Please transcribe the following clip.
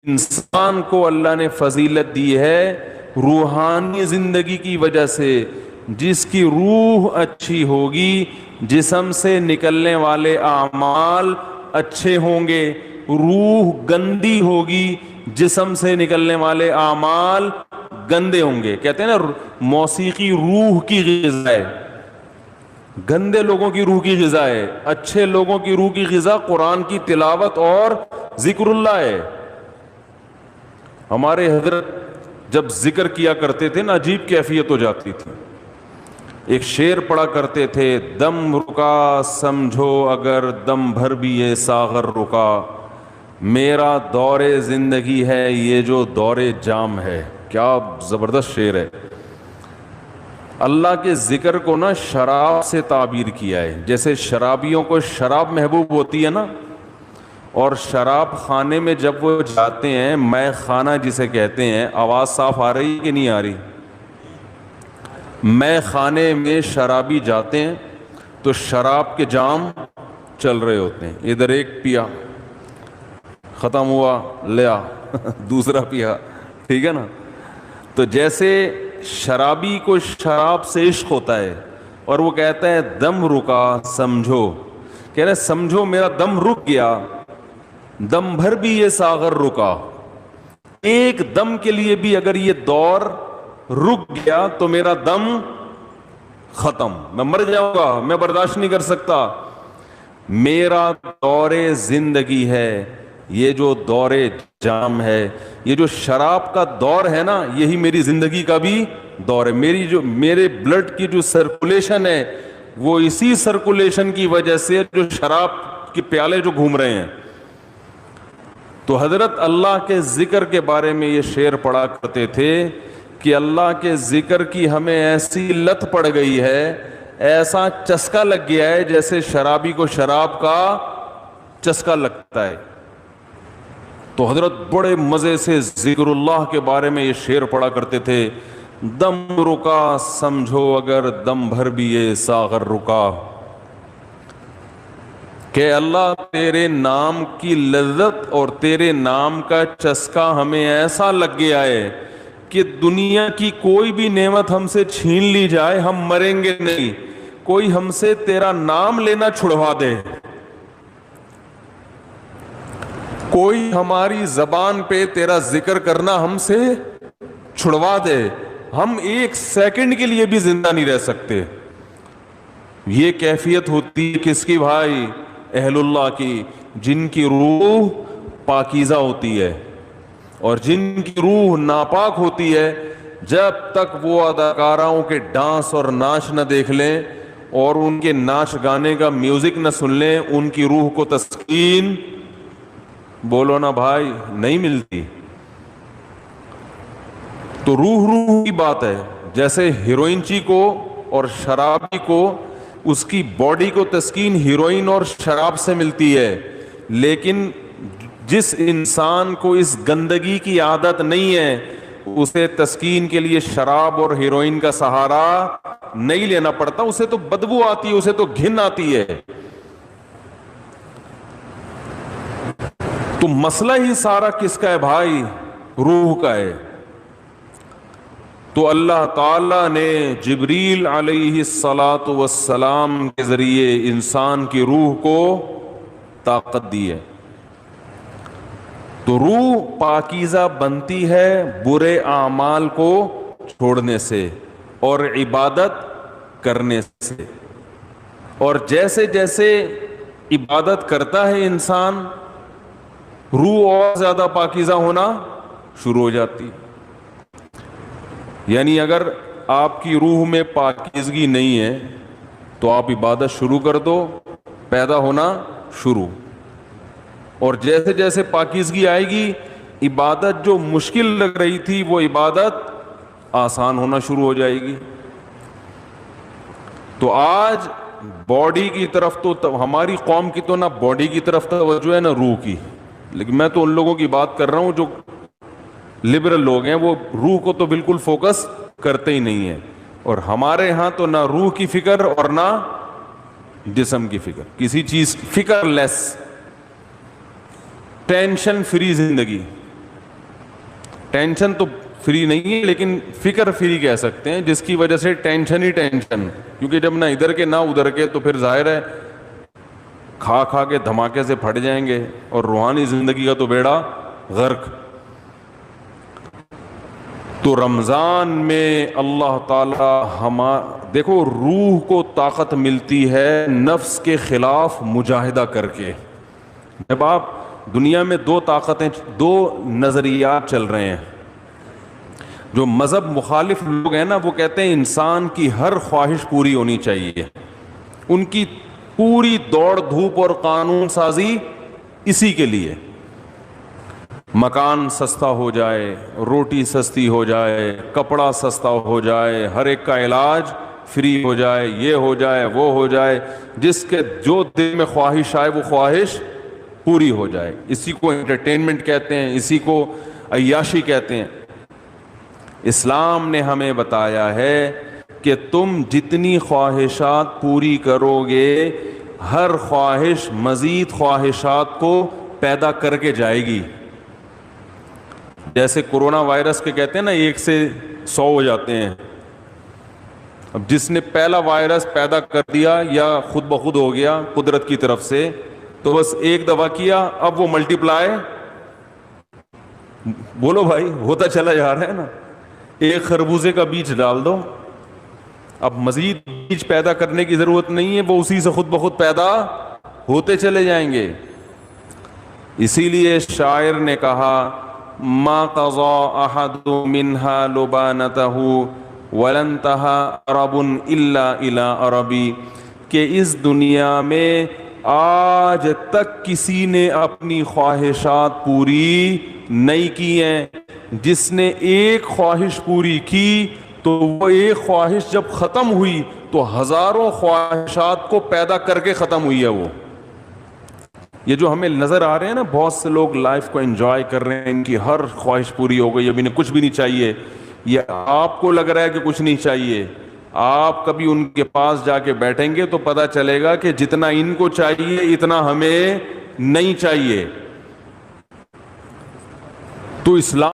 انسان کو اللہ نے فضیلت دی ہے روحانی زندگی کی وجہ سے. جس کی روح اچھی ہوگی جسم سے نکلنے والے اعمال اچھے ہوں گے. روح گندی ہوگی جسم سے نکلنے والے اعمال گندے ہوں گے. کہتے ہیں نا موسیقی روح کی غذا ہے. گندے لوگوں کی روح کی غذا ہے. اچھے لوگوں کی روح کی غذا قرآن کی تلاوت اور ذکر اللہ ہے. ہمارے حضرت جب ذکر کیا کرتے تھے نا عجیب کیفیت ہو جاتی تھی. ایک شعر پڑھا کرتے تھے, دم رکا سمجھو اگر دم بھر بھی یہ ساغر رکا, میرا دور زندگی ہے یہ جو دور جام ہے. کیا زبردست شعر ہے. اللہ کے ذکر کو نا شراب سے تعبیر کیا ہے. جیسے شرابیوں کو شراب محبوب ہوتی ہے نا, اور شراب خانے میں جب وہ جاتے ہیں, مے خانہ جسے کہتے ہیں, آواز صاف آ رہی کہ نہیں آ رہی؟ مے خانے میں شرابی جاتے ہیں تو شراب کے جام چل رہے ہوتے ہیں. ادھر ایک پیا, ختم ہوا, لیا دوسرا پیا, ٹھیک ہے نا. تو جیسے شرابی کو شراب سے عشق ہوتا ہے اور وہ کہتا ہے دم رکا سمجھو, کہہ رہے سمجھو میرا دم رک گیا, دم بھر بھی یہ ساغر رکا. ایک دم کے لیے بھی اگر یہ دور رک گیا تو میرا دم ختم, میں مر جاؤں گا, میں برداشت نہیں کر سکتا. میرا دور زندگی ہے یہ جو دور جام ہے. یہ جو شراب کا دور ہے نا یہی میری زندگی کا بھی دور ہے. میرے بلڈ کی جو سرکولیشن ہے وہ اسی سرکولیشن کی وجہ سے جو شراب کے پیالے جو گھوم رہے ہیں. تو حضرت اللہ کے ذکر کے بارے میں یہ شعر پڑھا کرتے تھے کہ اللہ کے ذکر کی ہمیں ایسی لت پڑ گئی ہے, ایسا چسکا لگ گیا ہے جیسے شرابی کو شراب کا چسکا لگتا ہے. تو حضرت بڑے مزے سے ذکر اللہ کے بارے میں یہ شعر پڑھا کرتے تھے, دم رکا سمجھو اگر دم بھر بھی یہ ساغر رکا, کہ اللہ تیرے نام کی لذت اور تیرے نام کا چسکا ہمیں ایسا لگ گیا ہے کہ دنیا کی کوئی بھی نعمت ہم سے چھین لی جائے ہم مریں گے نہیں. کوئی ہم سے تیرا نام لینا چھڑوا دے, کوئی ہماری زبان پہ تیرا ذکر کرنا ہم سے چھڑوا دے, ہم ایک سیکنڈ کے لیے بھی زندہ نہیں رہ سکتے. یہ کیفیت ہوتی کس کی بھائی؟ اہل اللہ کی, جن کی روح پاکیزہ ہوتی ہے. اور جن کی روح ناپاک ہوتی ہے, جب تک وہ اداکاراؤں کے ڈانس اور ناچ نہ دیکھ لیں اور ان کے ناچ گانے کا میوزک نہ سن لیں, ان کی روح کو تسکین بولو نا بھائی نہیں ملتی. تو روح کی بات ہے. جیسے ہیروئنچی کو اور شرابی کو اس کی باڈی کو تسکین ہیروئن اور شراب سے ملتی ہے, لیکن جس انسان کو اس گندگی کی عادت نہیں ہے اسے تسکین کے لیے شراب اور ہیروئن کا سہارا نہیں لینا پڑتا. اسے تو بدبو آتی ہے, اسے تو گھن آتی ہے. تو مسئلہ ہی سارا کس کا ہے بھائی؟ روح کا ہے. تو اللہ تعالیٰ نے جبریل علیہ الصلاۃ والسلام کے ذریعے انسان کی روح کو طاقت دی ہے. تو روح پاکیزہ بنتی ہے برے اعمال کو چھوڑنے سے اور عبادت کرنے سے. اور جیسے جیسے عبادت کرتا ہے انسان, روح اور زیادہ پاکیزہ ہونا شروع ہو جاتی. یعنی اگر آپ کی روح میں پاکیزگی نہیں ہے تو آپ عبادت شروع کر دو, پیدا ہونا شروع. اور جیسے جیسے پاکیزگی آئے گی, عبادت جو مشکل لگ رہی تھی وہ عبادت آسان ہونا شروع ہو جائے گی. تو آج باڈی کی طرف تو ہماری قوم کی تو نہ باڈی کی طرف توجہ ہے نہ روح کی, لیکن میں تو ان لوگوں کی بات کر رہا ہوں جو لبرل لوگ ہیں, وہ روح کو تو بالکل فوکس کرتے ہی نہیں ہیں. اور ہمارے ہاں تو نہ روح کی فکر اور نہ جسم کی فکر, کسی چیز فکر لیس, ٹینشن فری زندگی. ٹینشن تو فری نہیں ہے لیکن فکر فری کہہ سکتے ہیں، جس کی وجہ سے ٹینشن ہی ٹینشن، کیونکہ جب نہ ادھر کے نہ ادھر کے تو پھر ظاہر ہے کھا کھا کے دھماکے سے پھٹ جائیں گے، اور روحانی زندگی کا تو بیڑا غرق۔ تو رمضان میں اللہ تعالی دیکھو روح کو طاقت ملتی ہے نفس کے خلاف مجاہدہ کر کے۔ جب آپ دنیا میں دو نظریات چل رہے ہیں، جو مذہب مخالف لوگ ہیں نا وہ کہتے ہیں انسان کی ہر خواہش پوری ہونی چاہیے، ان کی پوری دوڑ دھوپ اور قانون سازی اسی کے لیے، مکان سستا ہو جائے، روٹی سستی ہو جائے، کپڑا سستا ہو جائے، ہر ایک کا علاج فری ہو جائے، یہ ہو جائے وہ ہو جائے، جس کے جو دل میں خواہش آئے وہ خواہش پوری ہو جائے۔ اسی کو انٹرٹینمنٹ کہتے ہیں، اسی کو عیاشی کہتے ہیں۔ اسلام نے ہمیں بتایا ہے کہ تم جتنی خواہشات پوری کرو گے، ہر خواہش مزید خواہشات کو پیدا کر کے جائے گی۔ جیسے کورونا وائرس کے کہتے ہیں نا 1 سے 100 ہو جاتے ہیں، اب جس نے پہلا وائرس پیدا کر دیا یا خود بخود ہو گیا قدرت کی طرف سے، تو بس ایک دفعہ کیا، اب وہ ملٹی پلائی، بولو بھائی، ہوتا چلا جا رہا ہے نا۔ ایک خربوزے کا بیج ڈال دو، اب مزید بیج پیدا کرنے کی ضرورت نہیں ہے، وہ اسی سے خود بخود پیدا ہوتے چلے جائیں گے۔ اسی لیے شاعر نے کہا ما قضا احد منها لبانته ولن انتهى عرب الا الى عربی، کہ اس دنیا میں آج تک کسی نے اپنی خواہشات پوری نہیں کی ہیں، جس نے ایک خواہش پوری کی تو وہ ایک خواہش جب ختم ہوئی تو ہزاروں خواہشات کو پیدا کر کے ختم ہوئی ہے۔ وہ یہ جو ہمیں نظر آ رہے ہیں نا، بہت سے لوگ لائف کو انجوائے کر رہے ہیں، ان کی ہر خواہش پوری ہو گئی، اب انہیں کچھ بھی نہیں چاہیے، یہ آپ کو لگ رہا ہے کہ کچھ نہیں چاہیے۔ آپ کبھی ان کے پاس جا کے بیٹھیں گے تو پتہ چلے گا کہ جتنا ان کو چاہیے اتنا ہمیں نہیں چاہیے۔ تو اسلام